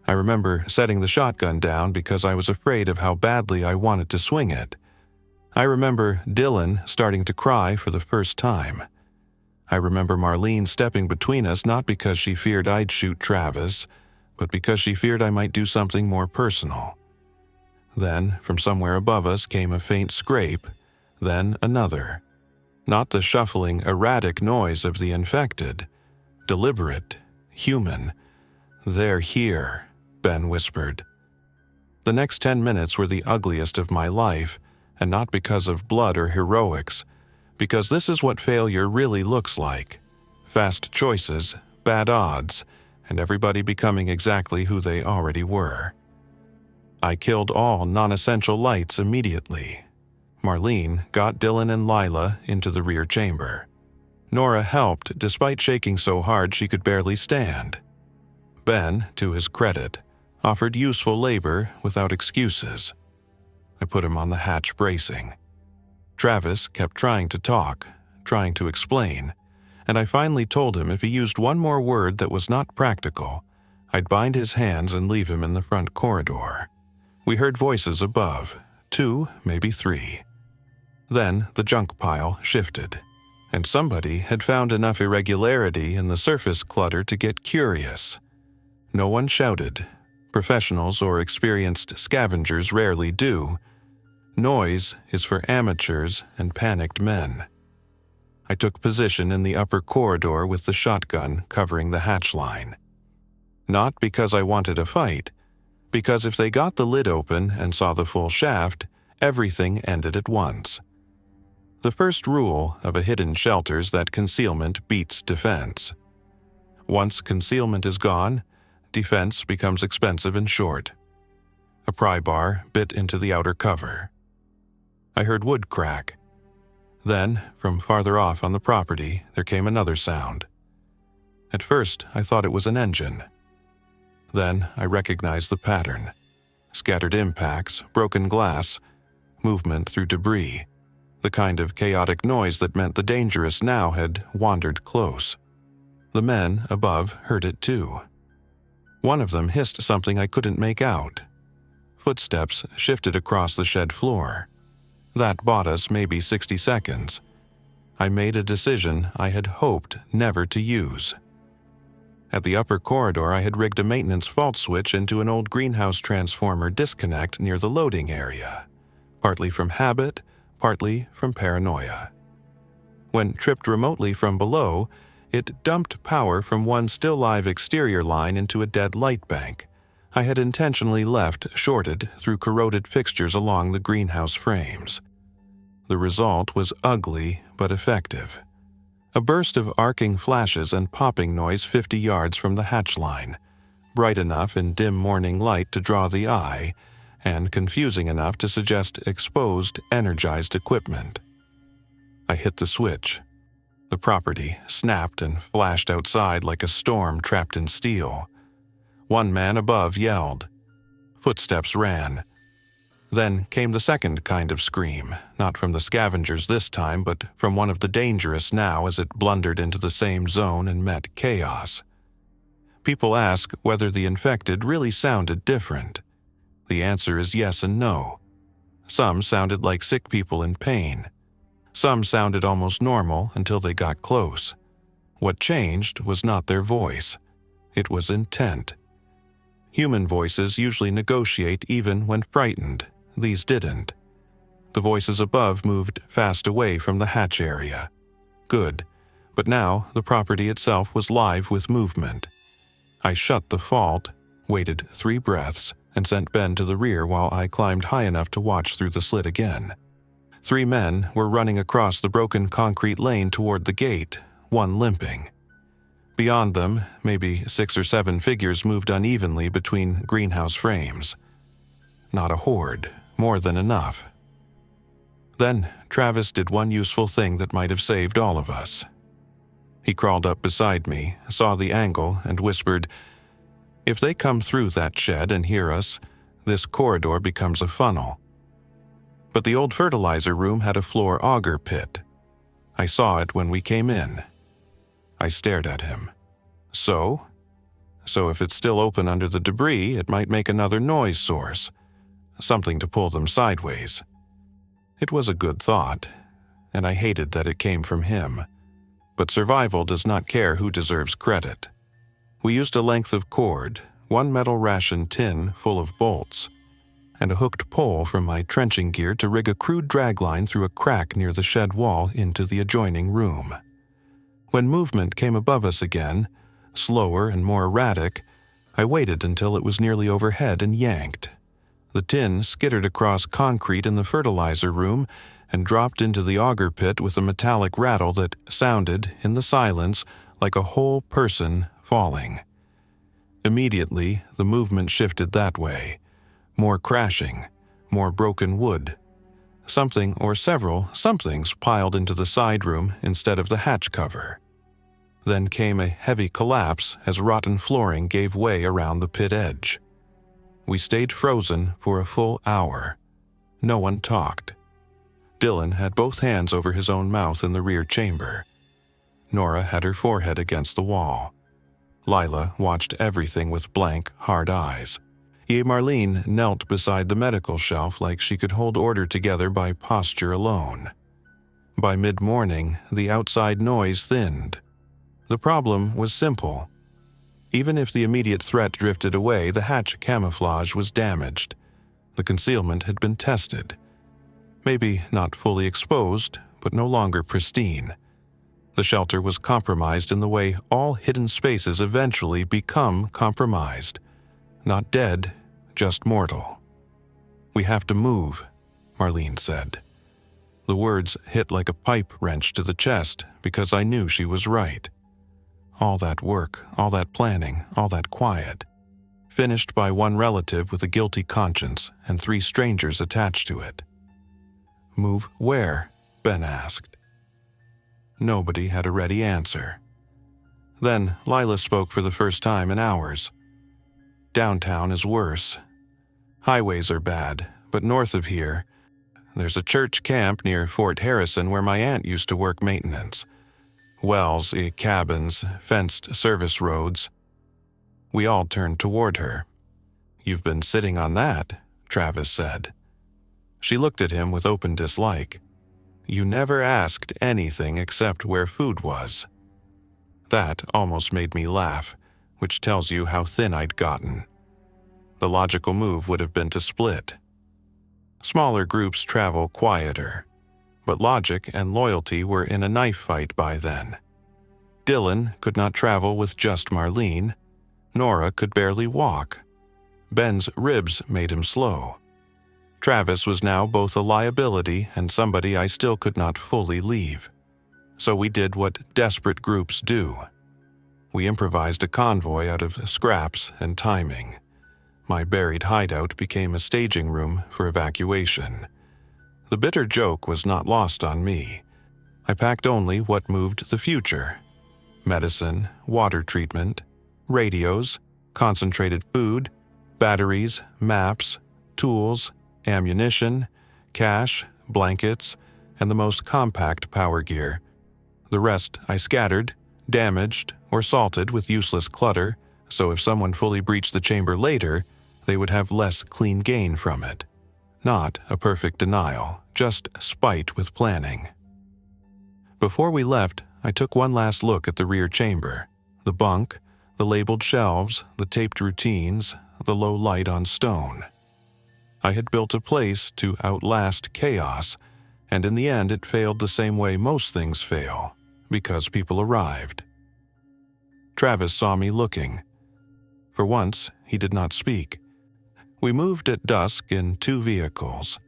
[SPEAKER 1] I remember setting the shotgun down because I was afraid of how badly I wanted to swing it. I remember Dylan starting to cry for the first time. I remember Marlene stepping between us not because she feared I'd shoot Travis, but because she feared I might do something more personal. Then, from somewhere above us came a faint scrape, then another. Not the shuffling, erratic noise of the infected. Deliberate, human. They're here, Ben whispered. The next 10 minutes were the ugliest of my life, and not because of blood or heroics, because this is what failure really looks like. Fast choices, bad odds, and everybody becoming exactly who they already were. I killed all non-essential lights immediately. Marlene got Dylan and Lila into the rear chamber. Nora helped despite shaking so hard she could barely stand. Ben, to his credit, offered useful labor without excuses. I put him on the hatch bracing. Travis kept trying to talk, trying to explain, and I finally told him if he used one more word that was not practical, I'd bind his hands and leave him in the front corridor. We heard voices above, 2, maybe 3. Then the junk pile shifted. and somebody had found enough irregularity in the surface clutter to get curious. No one shouted. Professionals or experienced scavengers rarely do. Noise is for amateurs and panicked men. I took position in the upper corridor with the shotgun covering the hatch line. Not because I wanted a fight, because if they got the lid open and saw the full shaft, everything ended at once. The first rule of a hidden shelter is that concealment beats defense. Once concealment is gone, defense becomes expensive and short. A pry bar bit into the outer cover. I heard wood crack. Then, from farther off on the property, there came another sound. At first, I thought it was an engine. Then I recognized the pattern. Scattered impacts, broken glass, movement through debris, the kind of chaotic noise that meant the dangerous now had wandered close. The men above heard it too. One of them hissed something I couldn't make out. Footsteps shifted across the shed floor. That bought us maybe 60 seconds. I made a decision I had hoped never to use. At the upper corridor, I had rigged a maintenance fault switch into an old greenhouse transformer disconnect near the loading area, partly from habit, partly from paranoia. When tripped remotely from below, it dumped power from one still live exterior line into a dead light bank I had intentionally left shorted through corroded fixtures along the greenhouse frames. The result was ugly but effective. A burst of arcing flashes and popping noise 50 yards from the hatch line, bright enough in dim morning light to draw the eye, and confusing enough to suggest exposed, energized equipment. I hit the switch. The property snapped and flashed outside like a storm trapped in steel. One man above yelled. Footsteps ran. Then came the second kind of scream, not from the scavengers this time, but from one of the dangerous now as it blundered into the same zone and met chaos. People ask whether the infected really sounded different. The answer is yes and no. Some sounded like sick people in pain. Some sounded almost normal until they got close. What changed was not their voice. It was intent. Human voices usually negotiate even when frightened. These didn't. The voices above moved fast away from the hatch area. Good, but now the property itself was live with movement. I shut the fault, waited 3 breaths, and sent Ben to the rear while I climbed high enough to watch through the slit again. 3 men were running across the broken concrete lane toward the gate, one limping. Beyond them, maybe 6 or 7 figures moved unevenly between greenhouse frames. Not a horde, more than enough. Then Travis did one useful thing that might have saved all of us. He crawled up beside me, saw the angle, and whispered, "If they come through that shed and hear us, this corridor becomes a funnel." But the old fertilizer room had a floor auger pit. I saw it when we came in. I stared at him. So if it's still open under the debris, it might make another noise source. Something to pull them sideways. It was a good thought, and I hated that it came from him. But survival does not care who deserves credit. We used a length of cord, 1 metal ration tin full of bolts, and a hooked pole from my trenching gear to rig a crude dragline through a crack near the shed wall into the adjoining room. When movement came above us again, slower and more erratic, I waited until it was nearly overhead and yanked. The tin skittered across concrete in the fertilizer room and dropped into the auger pit with a metallic rattle that sounded, in the silence, like a whole person falling. Immediately, the movement shifted that way. More crashing, more broken wood. Something or several somethings piled into the side room instead of the hatch cover. Then came a heavy collapse as rotten flooring gave way around the pit edge. We stayed frozen for a full hour. No one talked. Dylan had both hands over his own mouth in the rear chamber. Nora had her forehead against the wall. Lila watched everything with blank, hard eyes. Marlene knelt beside the medical shelf like she could hold order together by posture alone. By mid-morning, the outside noise thinned. The problem was simple. Even if the immediate threat drifted away, the hatch camouflage was damaged. The concealment had been tested. Maybe not fully exposed, but no longer pristine. The shelter was compromised in the way all hidden spaces eventually become compromised. Not dead, just mortal. "We have to move," Marlene said. The words hit like a pipe wrench to the chest because I knew she was right. All that work, all that planning, all that quiet, finished by one relative with a guilty conscience and 3 strangers attached to it. "Move where?" Ben asked. Nobody had a ready answer. Then Lila spoke for the first time in hours. "Downtown is worse. Highways are bad, but north of here, there's a church camp near Fort Harrison where my aunt used to work maintenance. Wells, cabins, fenced service roads." We all turned toward her. "You've been sitting on that," Travis said. She looked at him with open dislike. "You never asked anything except where food was." That almost made me laugh, which tells you how thin I'd gotten. The logical move would have been to split. Smaller groups travel quieter, but logic and loyalty were in a knife fight by then. Dylan could not travel with just Marlene. Nora could barely walk. Ben's ribs made him slow. Travis was now both a liability and somebody I still could not fully leave. So we did what desperate groups do. We improvised a convoy out of scraps and timing. My buried hideout became a staging room for evacuation. The bitter joke was not lost on me. I packed only what moved the future: medicine, water treatment, radios, concentrated food, batteries, maps, tools, ammunition, cash, blankets, and the most compact power gear. The rest I scattered, damaged, or salted with useless clutter, so if someone fully breached the chamber later, they would have less clean gain from it. Not a perfect denial, just spite with planning. Before we left, I took one last look at the rear chamber: the bunk, the labeled shelves, the taped routines, the low light on stone. I had built a place to outlast chaos, and in the end it failed the same way most things fail, because people arrived. Travis saw me looking. For once, he did not speak. We moved at dusk in 2 vehicles.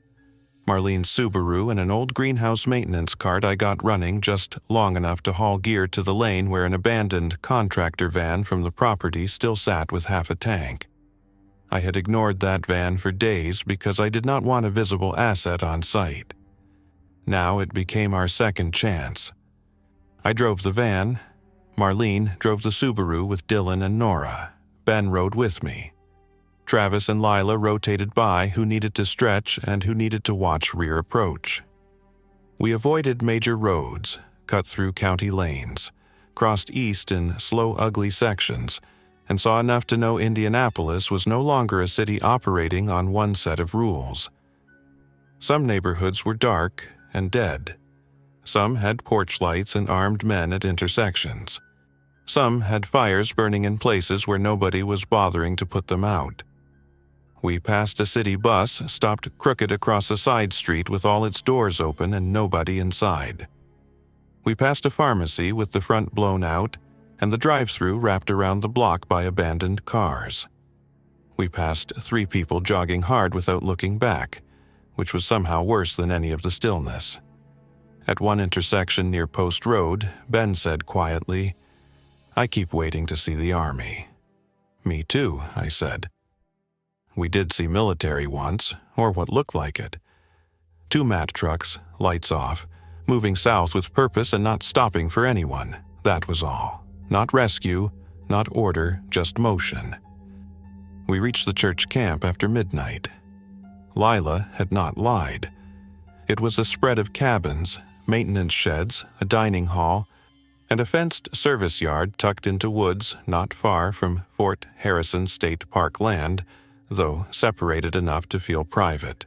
[SPEAKER 1] Marlene's Subaru and an old greenhouse maintenance cart I got running just long enough to haul gear to the lane where an abandoned contractor van from the property still sat with half a tank. I had ignored that van for days because I did not want a visible asset on site. Now it became our second chance. I drove the van. Marlene drove the Subaru with Dylan and Nora. Ben rode with me. Travis and Lila rotated by, who needed to stretch and who needed to watch rear approach. We avoided major roads, cut through county lanes, crossed east in slow, ugly sections, and saw enough to know Indianapolis was no longer a city operating on one set of rules. Some neighborhoods were dark and dead. Some had porch lights and armed men at intersections. Some had fires burning in places where nobody was bothering to put them out. We passed a city bus, stopped crooked across a side street with all its doors open and nobody inside. We passed a pharmacy with the front blown out and the drive-through wrapped around the block by abandoned cars. We passed 3 people jogging hard without looking back, which was somehow worse than any of the stillness. At one intersection near Post Road, Ben said quietly, "I keep waiting to see the army." "Me too," I said. We did see military once, or what looked like it. 2 mat trucks, lights off, moving south with purpose and not stopping for anyone. That was all. Not rescue, not order, just motion. We reached the church camp after midnight. Lila had not lied. It was a spread of cabins, maintenance sheds, a dining hall, and a fenced service yard tucked into woods not far from Fort Harrison State Park land, though separated enough to feel private.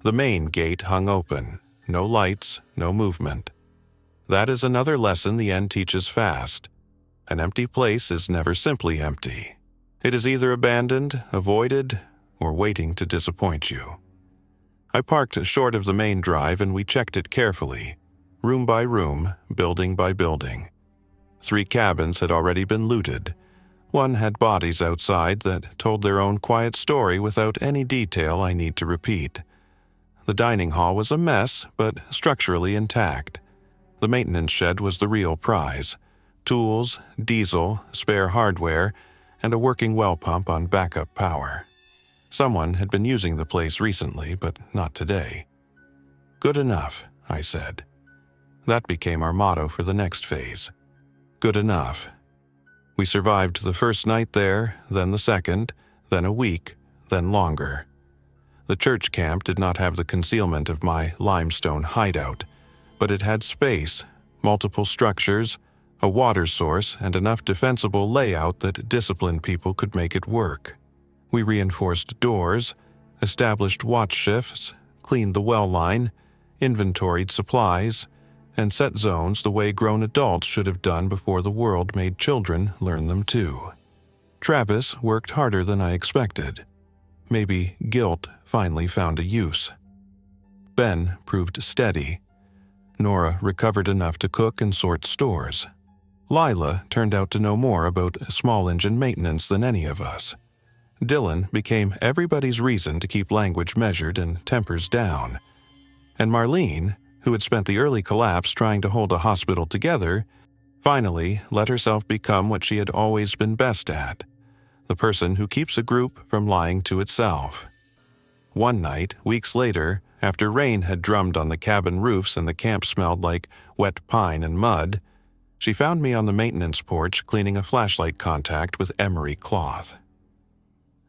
[SPEAKER 1] The main gate hung open, no lights, no movement. That is another lesson the end teaches fast. An empty place is never simply empty. It is either abandoned, avoided, or waiting to disappoint you. I parked short of the main drive and we checked it carefully, room by room, building by building. 3 cabins had already been looted. One had bodies outside that told their own quiet story without any detail I need to repeat. The dining hall was a mess, but structurally intact. The maintenance shed was the real prize. Tools, diesel, spare hardware, and a working well pump on backup power. Someone had been using the place recently, but not today. Good enough, I said. That became our motto for the next phase. Good enough. We survived the first night there, then the second, then a week, then longer. The church camp did not have the concealment of my limestone hideout, but it had space, multiple structures, a water source, and enough defensible layout that disciplined people could make it work. We reinforced doors, established watch shifts, cleaned the well line, inventoried supplies, and set zones the way grown adults should have done before the world made children learn them too. Travis worked harder than I expected. Maybe guilt finally found a use. Ben proved steady. Nora recovered enough to cook and sort stores. Lila turned out to know more about small engine maintenance than any of us. Dylan became everybody's reason to keep language measured and tempers down. And Marlene, who had spent the early collapse trying to hold a hospital together, finally let herself become what she had always been best at, the person who keeps a group from lying to itself. One night, weeks later, after rain had drummed on the cabin roofs and the camp smelled like wet pine and mud, she found me on the maintenance porch cleaning a flashlight contact with emery cloth.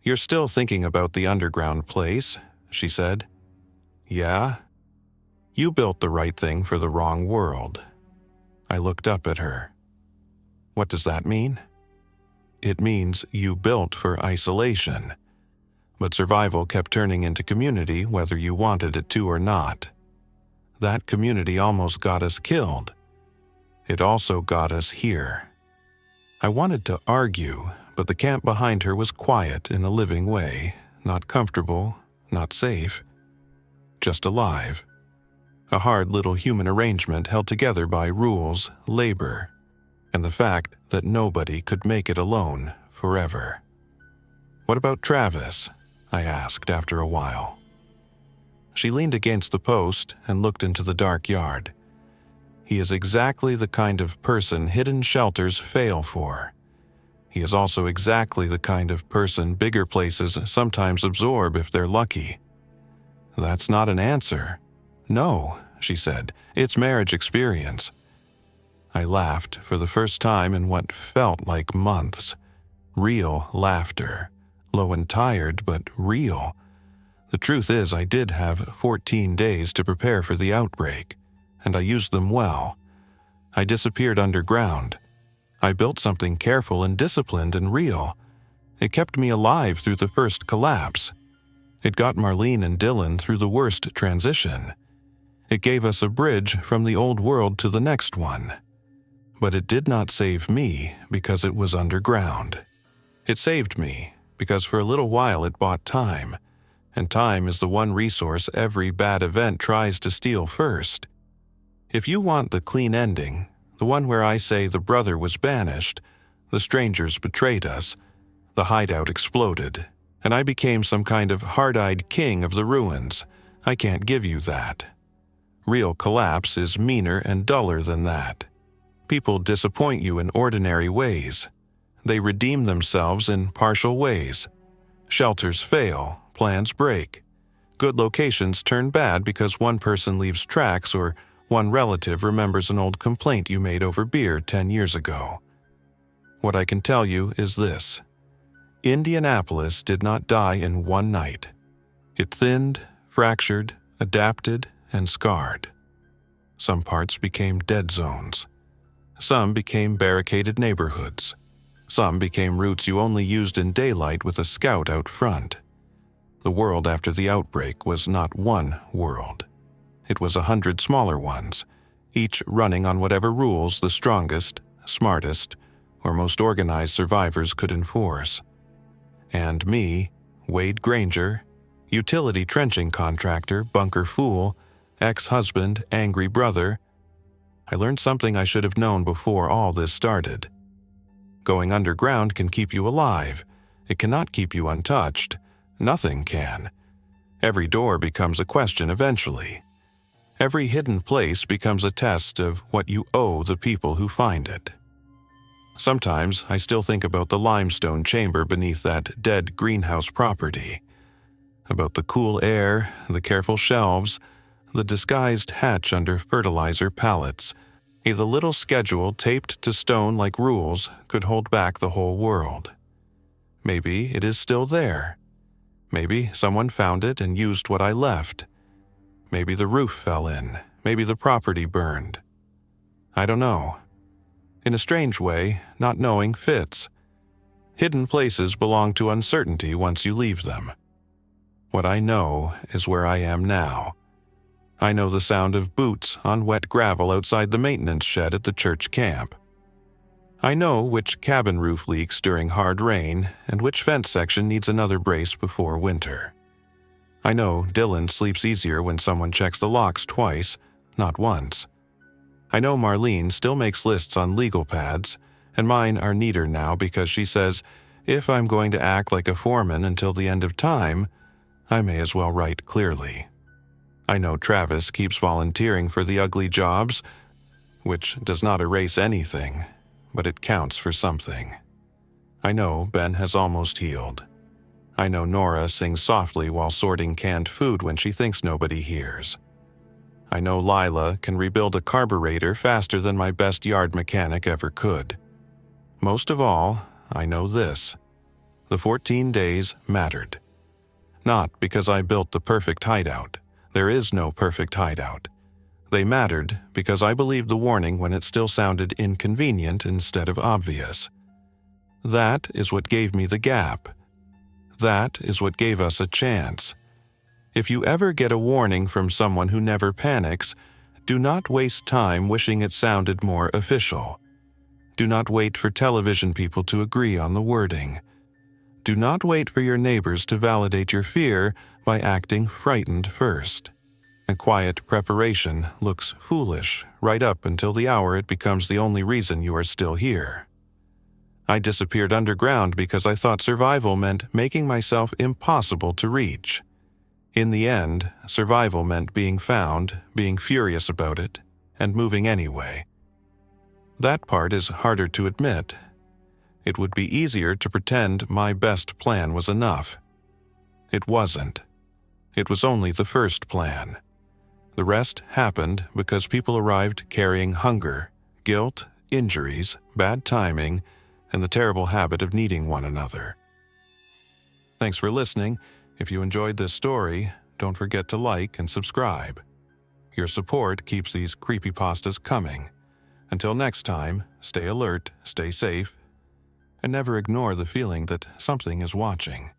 [SPEAKER 1] "You're still thinking about the underground place," she said. "Yeah? You built the right thing for the wrong world." I looked up at her. "What does that mean?" "It means you built for isolation. But survival kept turning into community whether you wanted it to or not. That community almost got us killed. It also got us here." I wanted to argue, but the camp behind her was quiet in a living way, not comfortable, not safe, just alive. A hard little human arrangement held together by rules, labor, and the fact that nobody could make it alone forever. "What about Travis?" I asked after a while. She leaned against the post and looked into the dark yard. "He is exactly the kind of person hidden shelters fail for. He is also exactly the kind of person bigger places sometimes absorb if they're lucky." "That's not an answer." "No," she said, "it's marriage experience." I laughed for the first time in what felt like months. Real laughter. Low and tired, but real. The truth is, I did have 14 days to prepare for the outbreak, and I used them well. I disappeared underground. I built something careful and disciplined and real. It kept me alive through the first collapse. It got Marlene and Dylan through the worst transition. It gave us a bridge from the old world to the next one. But it did not save me because it was underground. It saved me because for a little while it bought time, and time is the one resource every bad event tries to steal first. If you want the clean ending, the one where I say the brother was banished, the strangers betrayed us, the hideout exploded, and I became some kind of hard-eyed king of the ruins, I can't give you that. Real collapse is meaner and duller than that. People disappoint you in ordinary ways. They redeem themselves in partial ways. Shelters fail, plans break. Good locations turn bad because one person leaves tracks or one relative remembers an old complaint you made over beer 10 years ago. What I can tell you is this. Indianapolis did not die in one night. It thinned, fractured, adapted, and scarred. Some parts became dead zones. Some became barricaded neighborhoods. Some became routes you only used in daylight with a scout out front. The world after the outbreak was not one world. it was 100 smaller ones, each running on whatever rules the strongest, smartest, or most organized survivors could enforce. And me, Wade Granger, utility trenching contractor, bunker fool, ex-husband, angry brother, I learned something I should have known before all this started. Going underground can keep you alive. It cannot keep you untouched. Nothing can. Every door becomes a question eventually. Every hidden place becomes a test of what you owe the people who find it. Sometimes I still think about the limestone chamber beneath that dead greenhouse property, about the cool air, the careful shelves, the disguised hatch under fertilizer pallets. The little schedule taped to stone like rules could hold back the whole world. Maybe it is still there. Maybe someone found it and used what I left. Maybe the roof fell in. Maybe the property burned. I don't know. In a strange way, not knowing fits. Hidden places belong to uncertainty once you leave them. What I know is where I am now. I know the sound of boots on wet gravel outside the maintenance shed at the church camp. I know which cabin roof leaks during hard rain and which fence section needs another brace before winter. I know Dylan sleeps easier when someone checks the locks twice, not once. I know Marlene still makes lists on legal pads, and mine are neater now because she says, if I'm going to act like a foreman until the end of time, I may as well write clearly. I know Travis keeps volunteering for the ugly jobs, which does not erase anything, but it counts for something. I know Ben has almost healed. I know Nora sings softly while sorting canned food when she thinks nobody hears. I know Lila can rebuild a carburetor faster than my best yard mechanic ever could. Most of all, I know this. The 14 days mattered. Not because I built the perfect hideout. There is no perfect hideout. They mattered because I believed the warning when it still sounded inconvenient instead of obvious. That is what gave me the gap. That is what gave us a chance. If you ever get a warning from someone who never panics, do not waste time wishing it sounded more official. Do not wait for television people to agree on the wording. Do not wait for your neighbors to validate your fear by acting frightened first. A quiet preparation looks foolish right up until the hour it becomes the only reason you are still here. I disappeared underground because I thought survival meant making myself impossible to reach. In the end, survival meant being found, being furious about it, and moving anyway. That part is harder to admit. It would be easier to pretend my best plan was enough. It wasn't. It was only the first plan. The rest happened because people arrived carrying hunger, guilt, injuries, bad timing, and the terrible habit of needing one another. Thanks for listening. If you enjoyed this story, don't forget to like and subscribe. Your support keeps these creepypastas coming. Until next time, stay alert, stay safe, and never ignore the feeling that something is watching.